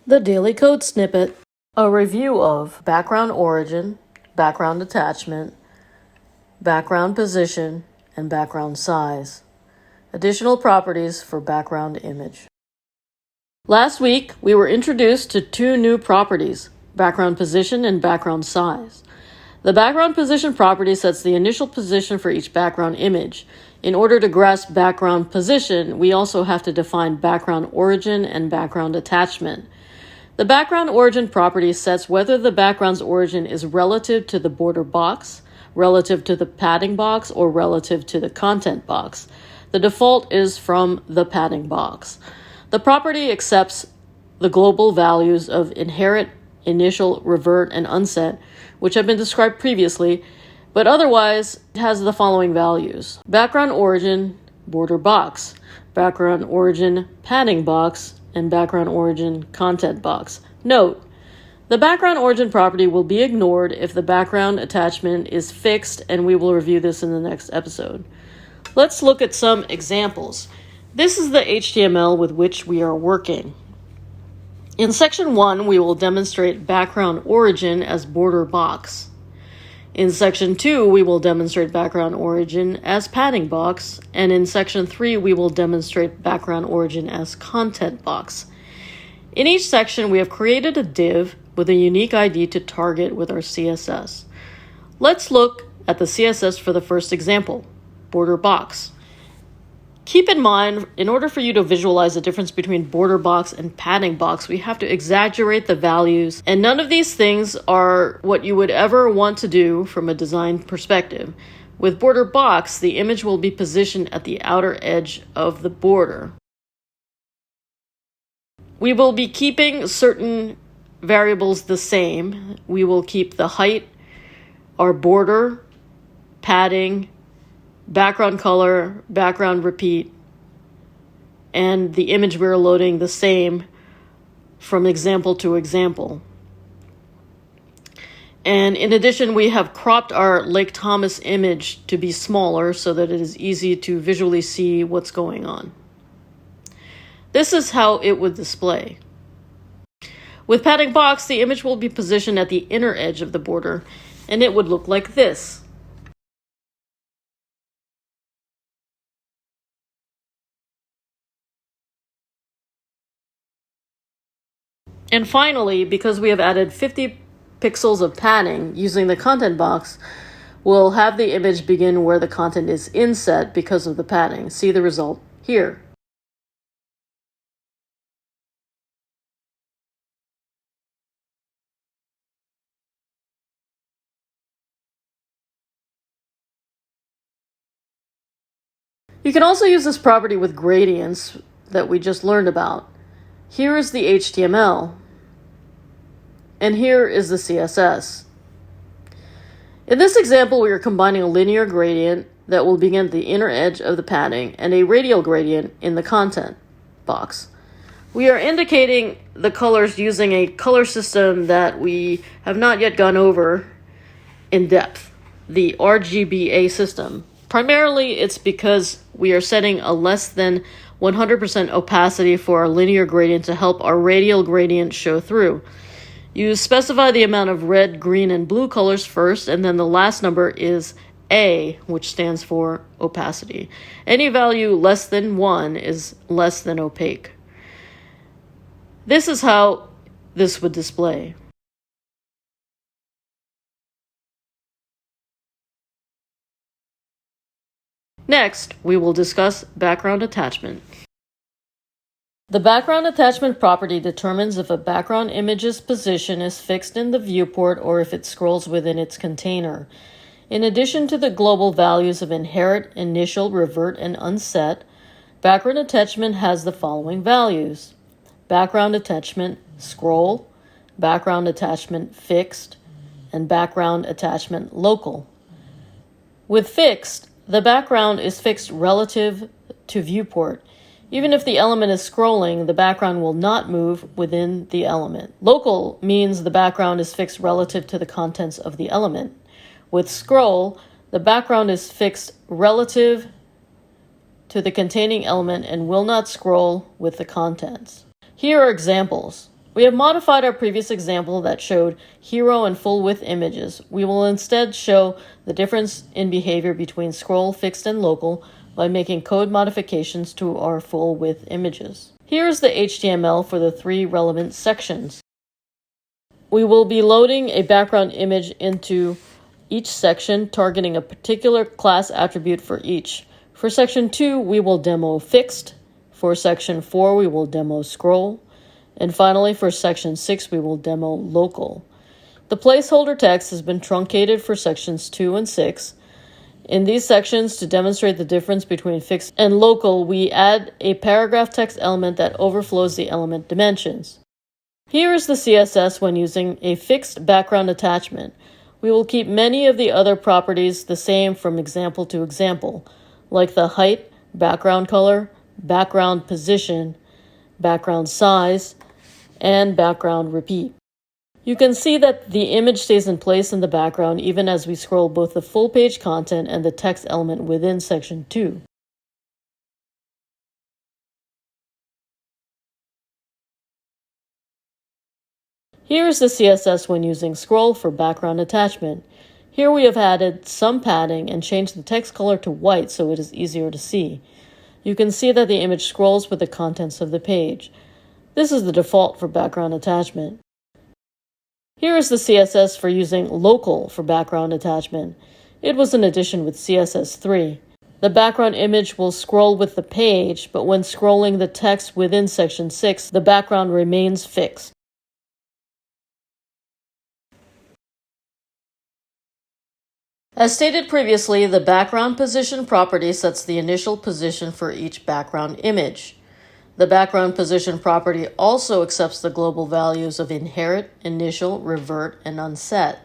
The Daily Code Snippet, a review of background origin, background attachment, background position, and background size. Additional properties for background image. Last week, we were introduced to two new properties, background position and background size. The background position property sets the initial position for each background image. In order to grasp background position, we also have to define background origin and background attachment. The background origin property sets whether the background's origin is relative to the border box, relative to the padding box, or relative to the content box. The default is from the padding box. The property accepts the global values of inherit, initial, revert, and unset, which have been described previously, but otherwise has the following values: background origin, border box, background origin, padding box, and background origin, content box. Note, the background origin property will be ignored if the background attachment is fixed, and we will review this in the next episode. Let's look at some examples. This is the HTML with which we are working. In section 1, we will demonstrate background origin as border box. In section 2, we will demonstrate background origin as padding box, and in section 3, we will demonstrate background origin as content box. In each section, we have created a div with a unique ID to target with our CSS. Let's look at the CSS for the first example, border box. Keep in mind, in order for you to visualize the difference between border box and padding box, we have to exaggerate the values, and none of these things are what you would ever want to do from a design perspective. With border box, the image will be positioned at the outer edge of the border. We will be keeping certain variables the same. We will keep the height, our border, padding, background color, background repeat, and the image we're loading the same from example to example. And in addition, we have cropped our Lake Thomas image to be smaller so that it is easy to visually see what's going on. This is how it would display. With padding box, the image will be positioned at the inner edge of the border, and it would look like this. And finally, because we have added 50 pixels of padding using the content box, we'll have the image begin where the content is inset because of the padding. See the result here. You can also use this property with gradients that we just learned about. Here is the HTML. And here is the CSS. In this example, we are combining a linear gradient that will begin at the inner edge of the padding and a radial gradient in the content box. We are indicating the colors using a color system that we have not yet gone over in depth, the RGBA system. Primarily, it's because we are setting a less than 100% opacity for our linear gradient to help our radial gradient show through. You specify the amount of red, green, and blue colors first, and then the last number is A, which stands for opacity. Any value less than 1 is less than opaque. This is how this would display. Next, we will discuss background attachment. The background attachment property determines if a background image's position is fixed in the viewport or if it scrolls within its container. In addition to the global values of inherit, initial, revert, and unset, background attachment has the following values: background attachment scroll, background attachment fixed, and background attachment local. With fixed, the background is fixed relative to viewport. Even if the element is scrolling, the background will not move within the element. Local means the background is fixed relative to the contents of the element. With scroll, the background is fixed relative to the containing element and will not scroll with the contents. Here are examples. We have modified our previous example that showed hero and full width images. We will instead show the difference in behavior between scroll, fixed, and local by making code modifications to our full width images. Here is the HTML for the 3 relevant sections. We will be loading a background image into each section, targeting a particular class attribute for each. For section 2, we will demo fixed. For section 4, we will demo scroll. And finally, for section 6, we will demo local. The placeholder text has been truncated for sections 2 and 6. In these sections, to demonstrate the difference between fixed and local, we add a paragraph text element that overflows the element dimensions. Here is the CSS when using a fixed background attachment. We will keep many of the other properties the same from example to example, like the height, background color, background position, background size, and background repeat. You can see that the image stays in place in the background even as we scroll both the full page content and the text element within section 2. Here is the CSS when using scroll for background attachment. Here we have added some padding and changed the text color to white so it is easier to see. You can see that the image scrolls with the contents of the page. This is the default for background attachment. Here is the CSS for using local for background attachment. It was an addition with CSS 3. The background image will scroll with the page, but when scrolling the text within section 6, the background remains fixed. As stated previously, the background position property sets the initial position for each background image. The background position property also accepts the global values of inherit, initial, revert, and unset.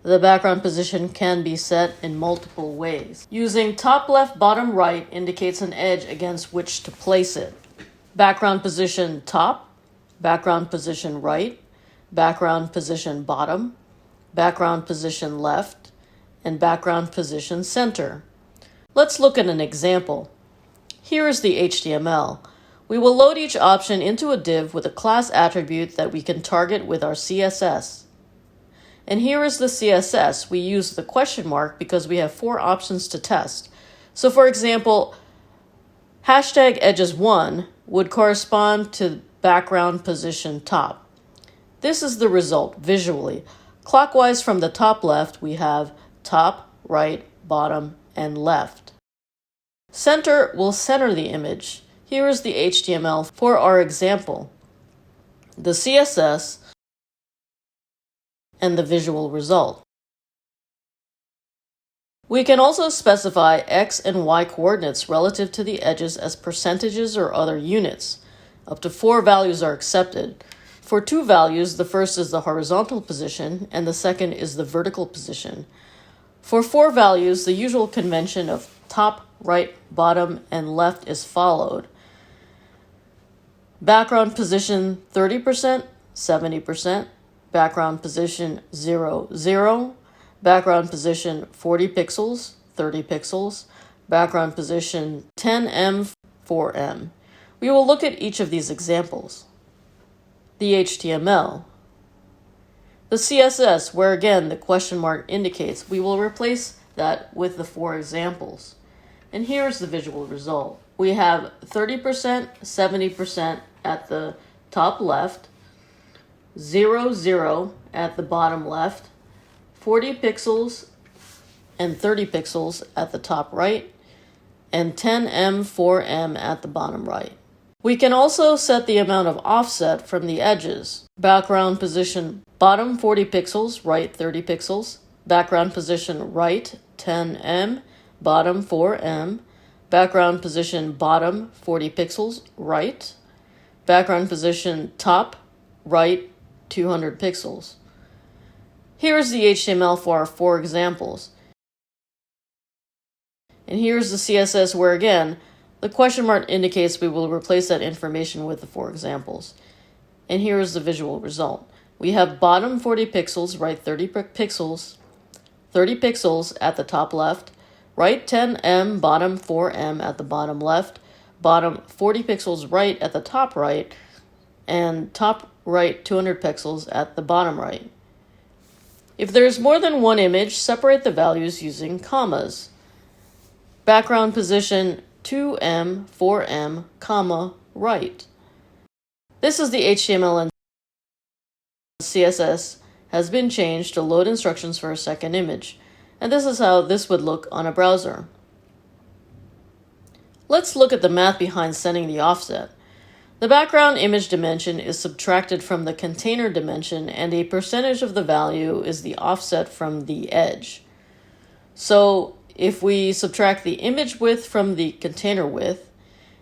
The background position can be set in multiple ways. Using top left, bottom right indicates an edge against which to place it. Background position top, background position right, background position bottom, background position left, and background position center. Let's look at an example. Here is the HTML. We will load each option into a div with a class attribute that we can target with our CSS. And here is the CSS. We use the question mark because we have 4 options to test. So for example, hashtag edges1 would correspond to background position top. This is the result visually. Clockwise from the top left, we have top, right, bottom, and left. Center will center the image. Here is the HTML for our example, the CSS, and the visual result. We can also specify X and Y coordinates relative to the edges as percentages or other units. Up to 4 values are accepted. For 2 values, the first is the horizontal position and the second is the vertical position. For 4 values, the usual convention of top, right, bottom, and left is followed. Background position 30%, 70%, background position 0, 0, background position 40 pixels, 30 pixels, background position 10em, 4em. We will look at each of these examples. The HTML. The CSS, where again the question mark indicates, we will replace that with the 4 examples. And here's the visual result. We have 30%, 70% at the top left, 0, 0 at the bottom left, 40 pixels and 30 pixels at the top right, and 10em, 4em at the bottom right. We can also set the amount of offset from the edges. Background position bottom 40 pixels, right 30 pixels. Background position right 10em, bottom 4em. Background position bottom 40 pixels, right. Background position top, right 200 pixels. Here's the HTML for our 4 examples. And here's the CSS where again, the question mark indicates we will replace that information with the 4 examples. And here is the visual result. We have bottom 40 pixels, right 30 pixels, 30 pixels at the top left, right 10em, bottom 4em at the bottom left, bottom 40 pixels right at the top right, and top right 200 pixels at the bottom right. If there's more than one image, separate the values using commas. Background position 2M, 4M, comma, right. This is the HTML and CSS has been changed to load instructions for a second image, and this is how this would look on a browser. Let's look at the math behind setting the offset. The background image dimension is subtracted from the container dimension, and a percentage of the value is the offset from the edge. So if we subtract the image width from the container width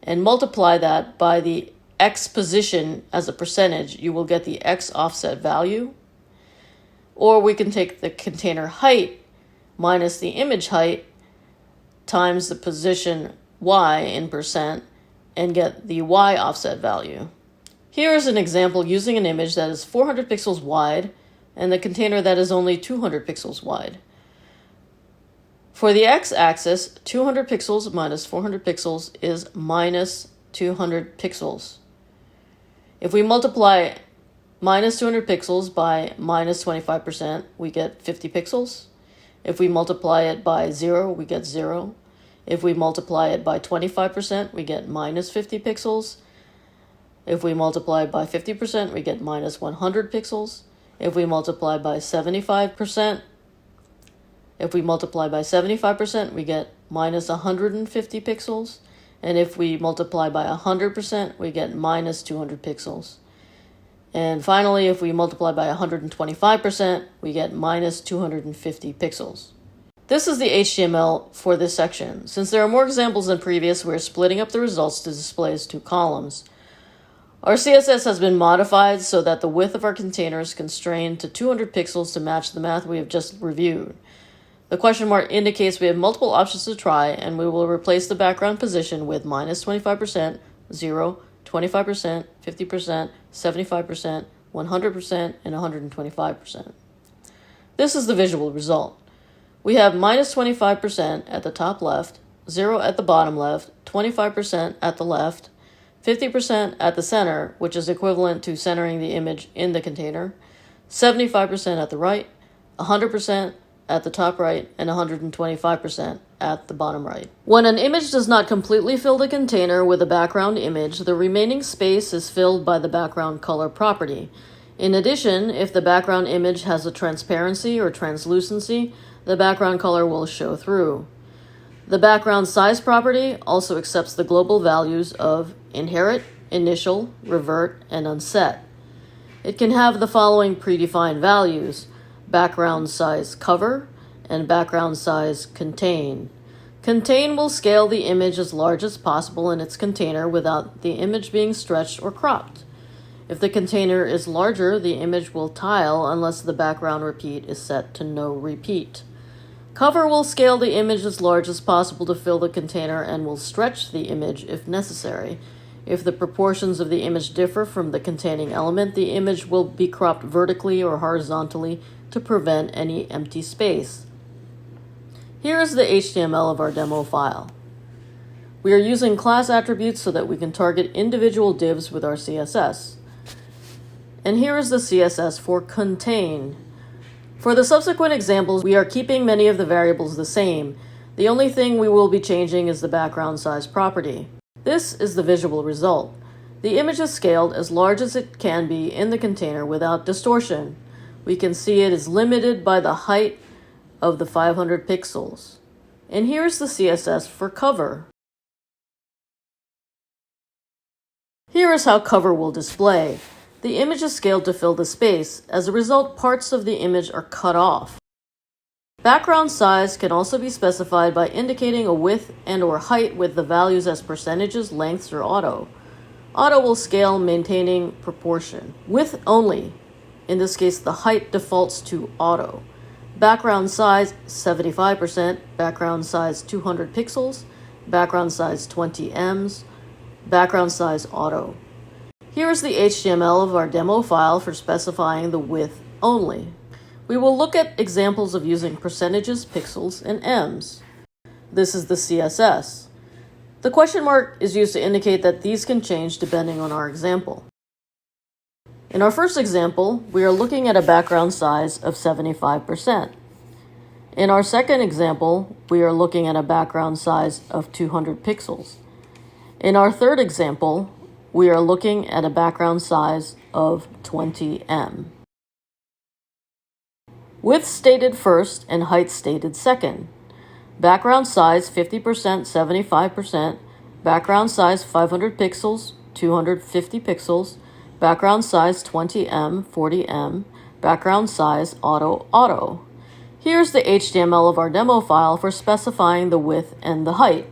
and multiply that by the X position as a percentage, you will get the X offset value. Or we can take the container height minus the image height times the position Y in percent and get the Y offset value. Here is an example using an image that is 400 pixels wide and the container that is only 200 pixels wide. For the x-axis, 200 pixels minus 400 pixels is minus 200 pixels. If we multiply minus 200 pixels by minus 25%, we get 50 pixels. If we multiply it by 0, we get 0. If we multiply it by 25%, we get minus 50 pixels. If we multiply by 50%, we get minus 100 pixels. If we multiply by 75%, we get minus 150 pixels. And if we multiply by 100%, we get minus 200 pixels. And finally, if we multiply by 125%, we get minus 250 pixels. This is the HTML for this section. Since there are more examples than previous, we're splitting up the results to display as two columns. Our CSS has been modified so that the width of our container is constrained to 200 pixels to match the math we have just reviewed. The question mark indicates we have multiple options to try, and we will replace the background position with minus 25%, 0, 25%, 50%, 75%, 100%, and 125%. This is the visual result. We have minus 25% at the top left, 0 at the bottom left, 25% at the left, 50% at the center, which is equivalent to centering the image in the container, 75% at the right, 100% at the top right, and 125% at the bottom right. When an image does not completely fill the container with a background image, the remaining space is filled by the background color property. In addition, if the background image has a transparency or translucency, the background color will show through. The background size property also accepts the global values of inherit, initial, revert, and unset. It can have the following predefined values: background size cover and background size contain. Contain will scale the image as large as possible in its container without the image being stretched or cropped. If the container is larger, the image will tile unless the background repeat is set to no repeat. Cover will scale the image as large as possible to fill the container and will stretch the image if necessary. If the proportions of the image differ from the containing element, the image will be cropped vertically or horizontally to prevent any empty space. Here is the HTML of our demo file. We are using class attributes so that we can target individual divs with our CSS. And here is the CSS for contain. For the subsequent examples, we are keeping many of the variables the same. The only thing we will be changing is the background size property. This is the visual result. The image is scaled as large as it can be in the container without distortion. We can see it is limited by the height of the 500 pixels. And here's the CSS for cover. Here is how cover will display. The image is scaled to fill the space. As a result, parts of the image are cut off. Background size can also be specified by indicating a width and/or height with the values as percentages, lengths, or auto. Auto will scale maintaining proportion. Width only. In this case, the height defaults to auto. Background size 75%, background size 200 pixels, background size 20 ems, background size auto. Here is the HTML of our demo file for specifying the width only. We will look at examples of using percentages, pixels, and ems. This is the CSS. The question mark is used to indicate that these can change depending on our example. In our first example, we are looking at a background size of 75%. In our second example, we are looking at a background size of 200 pixels. In our third example, we are looking at a background size of 20 em. Width stated first and height stated second. Background size 50%, 75%. Background size 500 pixels, 250 pixels. Background size 20 em, 40 em. Background size auto. Here's the HTML of our demo file for specifying the width and the height.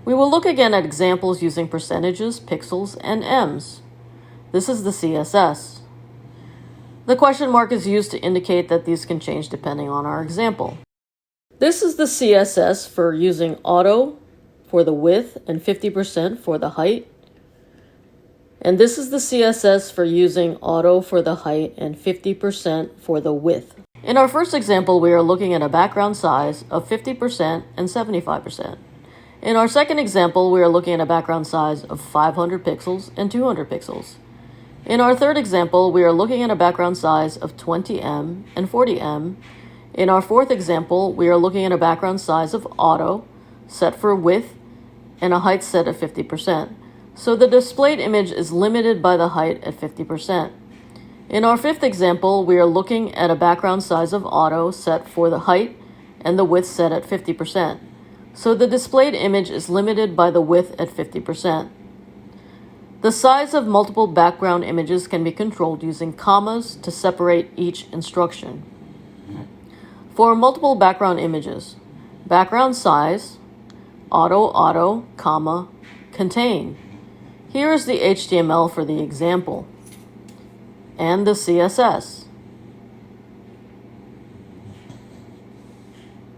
We will look again at examples using percentages, pixels, and ems. This is the CSS. The question mark is used to indicate that these can change depending on our example. This is the CSS for using auto for the width and 50% for the height. And this is the CSS for using auto for the height and 50% for the width. In our first example, we are looking at a background size of 50% and 75%. In our second example, we are looking at a background size of 500 pixels and 200 pixels. In our third example, we are looking at a background size of 20 em and 40 em. In our fourth example, we are looking at a background size of auto, set for width, and a height set at 50%. So the displayed image is limited by the height at 50%. In our fifth example, we are looking at a background size of auto set for the height and the width set at 50%. So the displayed image is limited by the width at 50%. The size of multiple background images can be controlled using commas to separate each instruction. For multiple background images, background size, auto, comma, contain. Here is the HTML for the example and the CSS.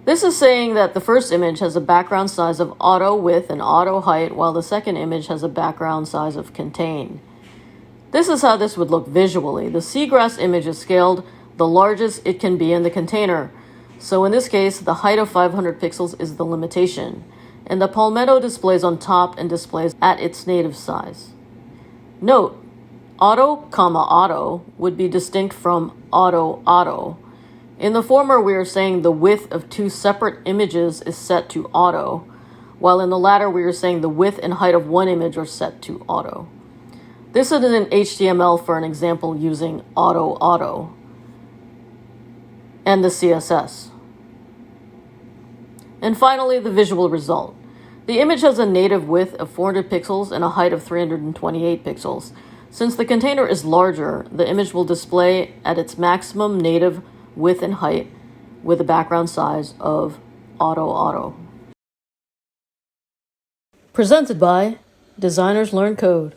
This is saying that the first image has a background size of auto width and auto height, while the second image has a background size of contain. This is how this would look visually. The seagrass image is scaled the largest it can be in the container. So in this case, the height of 500 pixels is the limitation. And the palmetto displays on top and displays at its native size. Note, auto would be distinct from auto. In the former, we are saying the width of two separate images is set to auto, while in the latter, we are saying the width and height of one image are set to auto. This is an HTML for an example using auto, and the CSS. And finally, the visual result. The image has a native width of 400 pixels and a height of 328 pixels. Since the container is larger, the image will display at its maximum native width and height with a background size of auto. Presented by Designers Learn Code.